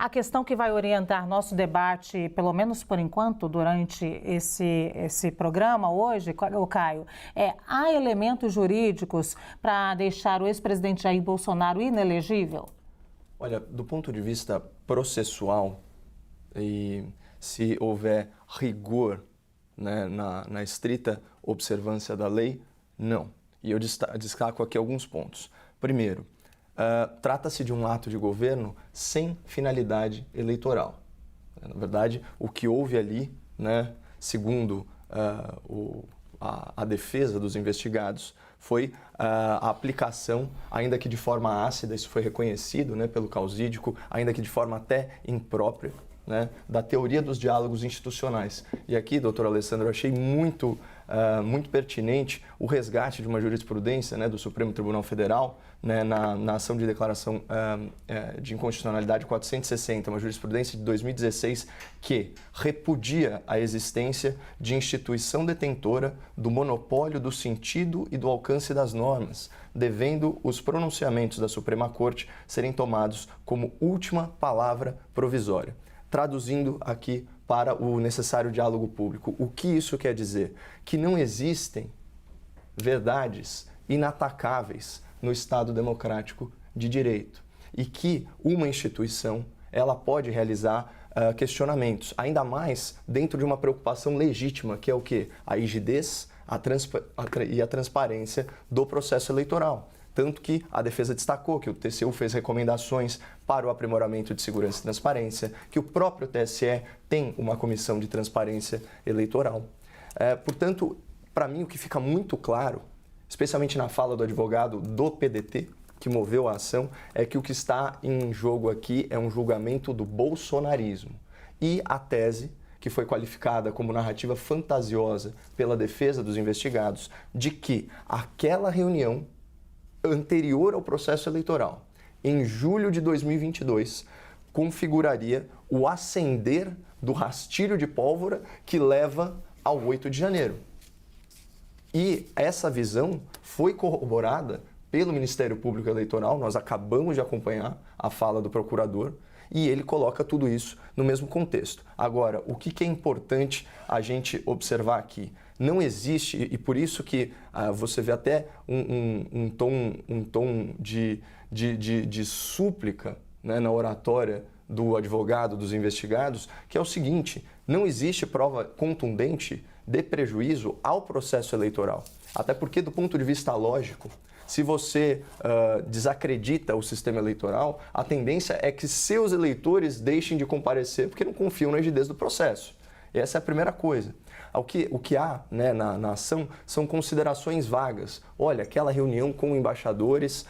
A questão que vai orientar nosso debate, pelo menos por enquanto, durante esse programa hoje, Caio, há elementos jurídicos para deixar o ex-presidente Jair Bolsonaro inelegível? Olha, do ponto de vista processual, e se houver rigor, né, na estrita observância da lei, não. E eu destaco aqui alguns pontos. Primeiro, trata-se de um ato de governo sem finalidade eleitoral. Na verdade, o que houve ali, né, segundo a defesa dos investigados, foi a aplicação, ainda que de forma ácida, isso foi reconhecido, né, pelo causídico, ainda que de forma até imprópria, né, da teoria dos diálogos institucionais. E aqui, doutor Alessandro, eu achei muito pertinente o resgate de uma jurisprudência, né, do Supremo Tribunal Federal, né, na ação de declaração de inconstitucionalidade 460, uma jurisprudência de 2016 que repudia a existência de instituição detentora do monopólio do sentido e do alcance das normas, devendo os pronunciamentos da Suprema Corte serem tomados como última palavra provisória. Traduzindo aqui para o necessário diálogo público, o que isso quer dizer? Que não existem verdades inatacáveis no Estado democrático de direito e que uma instituição ela pode realizar questionamentos, ainda mais dentro de uma preocupação legítima, que é o quê? A rigidez e a transparência do processo eleitoral. Tanto que a defesa destacou que o TCU fez recomendações para o aprimoramento de segurança e transparência, que o próprio TSE tem uma comissão de transparência eleitoral. Portanto, para mim o que fica muito claro, especialmente na fala do advogado do PDT, que moveu a ação, é que o que está em jogo aqui é um julgamento do bolsonarismo. E a tese, que foi qualificada como narrativa fantasiosa pela defesa dos investigados, de que aquela reunião anterior ao processo eleitoral, em julho de 2022, configuraria o acender do rastilho de pólvora que leva ao 8 de janeiro. E essa visão foi corroborada pelo Ministério Público Eleitoral, nós acabamos de acompanhar a fala do procurador, e ele coloca tudo isso no mesmo contexto. Agora, o que é importante a gente observar aqui? Não existe, e por isso que você vê até um tom de súplica, né, na oratória do advogado, dos investigados, que é o seguinte: não existe prova contundente de prejuízo ao processo eleitoral. Até porque, do ponto de vista lógico, se você desacredita o sistema eleitoral, a tendência é que seus eleitores deixem de comparecer porque não confiam na rigidez do processo. Essa é a primeira coisa. O que há, né, na ação são considerações vagas. Olha, aquela reunião com embaixadores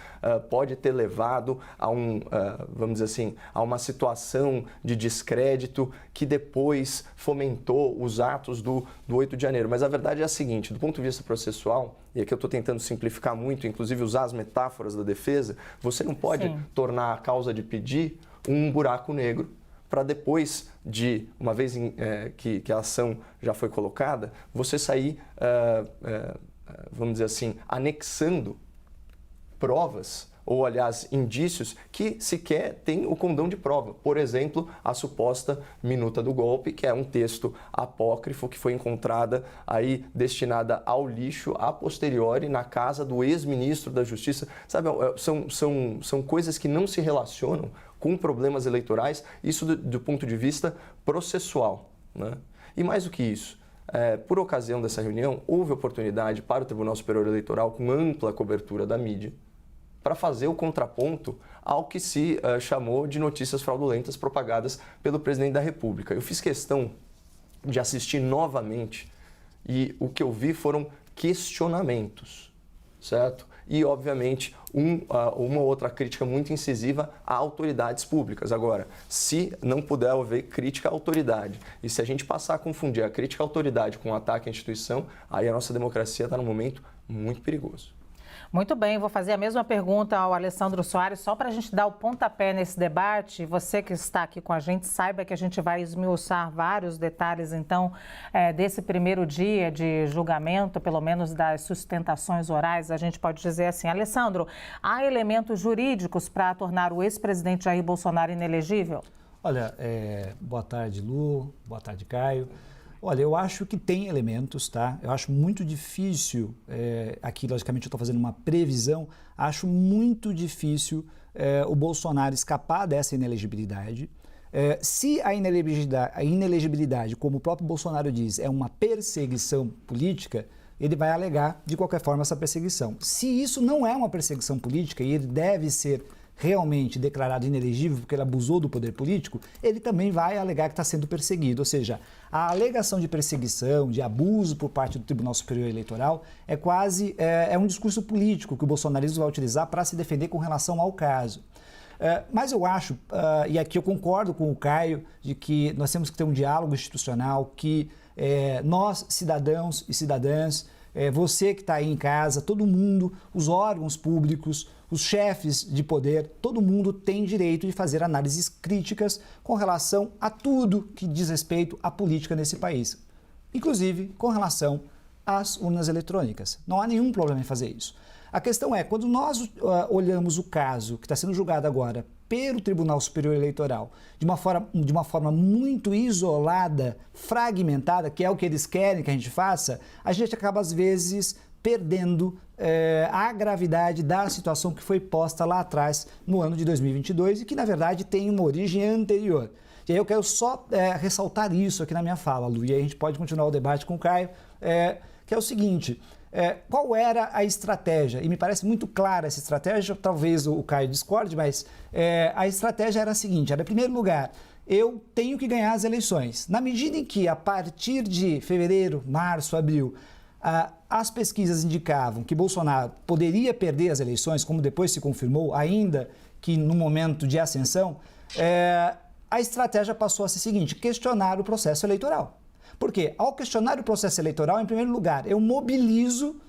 pode ter levado a vamos dizer assim, a uma situação de descrédito que depois fomentou os atos do 8 de janeiro. Mas a verdade é a seguinte: do ponto de vista processual, e aqui eu estou tentando simplificar muito, inclusive usar as metáforas da defesa, você não pode tornar a causa de pedir um buraco negro para depois de, uma vez que a ação já foi colocada, você sair, vamos dizer assim, anexando provas, ou aliás, indícios que sequer tem o condão de prova. Por exemplo, a suposta minuta do golpe, que é um texto apócrifo que foi encontrada aí destinada ao lixo a posteriori na casa do ex-ministro da Justiça. Sabe, são coisas que não se relacionam com problemas eleitorais, isso do ponto de vista processual, né? E mais do que isso, por ocasião dessa reunião, houve oportunidade para o Tribunal Superior Eleitoral, com ampla cobertura da mídia, para fazer o contraponto ao que se chamou de notícias fraudulentas propagadas pelo presidente da República. Eu fiz questão de assistir novamente e o que eu vi foram questionamentos, certo? E, obviamente, uma outra crítica muito incisiva a autoridades públicas. Agora, se não puder haver crítica à autoridade e se a gente passar a confundir a crítica à autoridade com o ataque à instituição, aí a nossa democracia está num momento muito perigoso. Muito bem, vou fazer a mesma pergunta ao Alessandro Soares, só para a gente dar o pontapé nesse debate. Você que está aqui com a gente, saiba que a gente vai esmiuçar vários detalhes, então, desse primeiro dia de julgamento, pelo menos das sustentações orais, a gente pode dizer assim: Alessandro, há elementos jurídicos para tornar o ex-presidente Jair Bolsonaro inelegível? Olha, boa tarde, Lu, boa tarde, Caio. Olha, eu acho que tem elementos, tá? Eu acho muito difícil, aqui logicamente eu estou fazendo uma previsão, acho muito difícil o Bolsonaro escapar dessa inelegibilidade. Se a inelegibilidade, como o próprio Bolsonaro diz, é uma perseguição política, ele vai alegar de qualquer forma essa perseguição. Se isso não é uma perseguição política e ele deve ser realmente declarado inelegível porque ele abusou do poder político, ele também vai alegar que está sendo perseguido. Ou seja, a alegação de perseguição, de abuso por parte do Tribunal Superior Eleitoral é quase um discurso político que o bolsonarismo vai utilizar para se defender com relação ao caso. Mas eu acho, e aqui eu concordo com o Caio, de que nós temos que ter um diálogo institucional, que nós, cidadãos e cidadãs, você que está aí em casa, todo mundo, os órgãos públicos, os chefes de poder, todo mundo tem direito de fazer análises críticas com relação a tudo que diz respeito à política nesse país, inclusive com relação às urnas eletrônicas. Não há nenhum problema em fazer isso. A questão é, quando nós olhamos o caso que está sendo julgado agora pelo Tribunal Superior Eleitoral de uma forma muito isolada, fragmentada, que é o que eles querem que a gente faça, a gente acaba às vezes perdendo a gravidade da situação que foi posta lá atrás no ano de 2022 e que na verdade tem uma origem anterior. E aí eu quero só ressaltar isso aqui na minha fala, Lu, e aí a gente pode continuar o debate com o Caio, que é o seguinte... qual era a estratégia? E me parece muito clara essa estratégia, talvez o Caio discorde, mas a estratégia era a seguinte, era, em primeiro lugar, eu tenho que ganhar as eleições. Na medida em que, a partir de fevereiro, março, abril, as pesquisas indicavam que Bolsonaro poderia perder as eleições, como depois se confirmou, ainda que no momento de ascensão, a estratégia passou a ser a seguinte, questionar o processo eleitoral. Porque, ao questionar o processo eleitoral, em primeiro lugar, eu mobilizo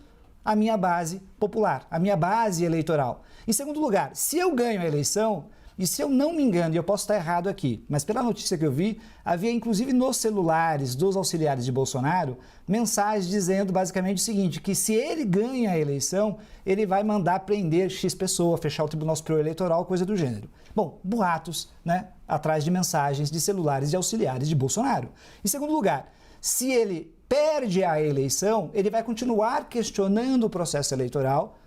a minha base popular, a minha base eleitoral. Em segundo lugar, se eu ganho a eleição, e se eu não me engano, e eu posso estar errado aqui, mas pela notícia que eu vi, havia inclusive nos celulares dos auxiliares de Bolsonaro, mensagens dizendo basicamente o seguinte, que se ele ganha a eleição, ele vai mandar prender X pessoa, fechar o Tribunal Superior Eleitoral, coisa do gênero. Bom, boatos, né, atrás de mensagens de celulares de auxiliares de Bolsonaro. Em segundo lugar, se ele perde a eleição, ele vai continuar questionando o processo eleitoral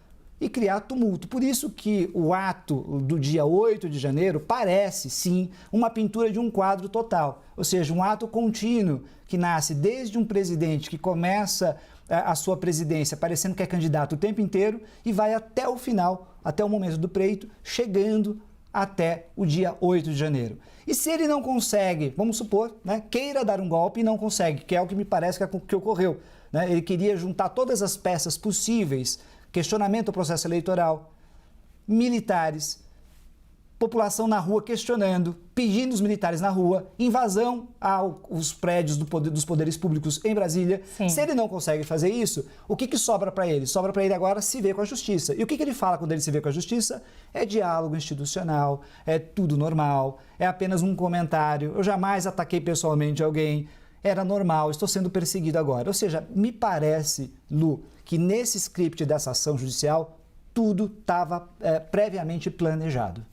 e criar tumulto. Por isso que o ato do dia 8 de janeiro parece, sim, uma pintura de um quadro total. Ou seja, um ato contínuo que nasce desde um presidente que começa a sua presidência parecendo que é candidato o tempo inteiro e vai até o final, até o momento do pleito, chegando até o dia 8 de janeiro. E se ele não consegue, vamos supor, né, queira dar um golpe e não consegue, que é o que me parece que ocorreu, né? Ele queria juntar todas as peças possíveis, questionamento ao processo eleitoral, militares, população na rua questionando, pedindo os militares na rua, invasão aos prédios dos poderes públicos em Brasília. Sim. Se ele não consegue fazer isso, o que sobra para ele? Sobra para ele agora se ver com a justiça. E o que ele fala quando ele se vê com a justiça? É diálogo institucional, é tudo normal, é apenas um comentário, eu jamais ataquei pessoalmente alguém, era normal, estou sendo perseguido agora. Ou seja, me parece, Lu, que nesse script dessa ação judicial, tudo estava previamente planejado.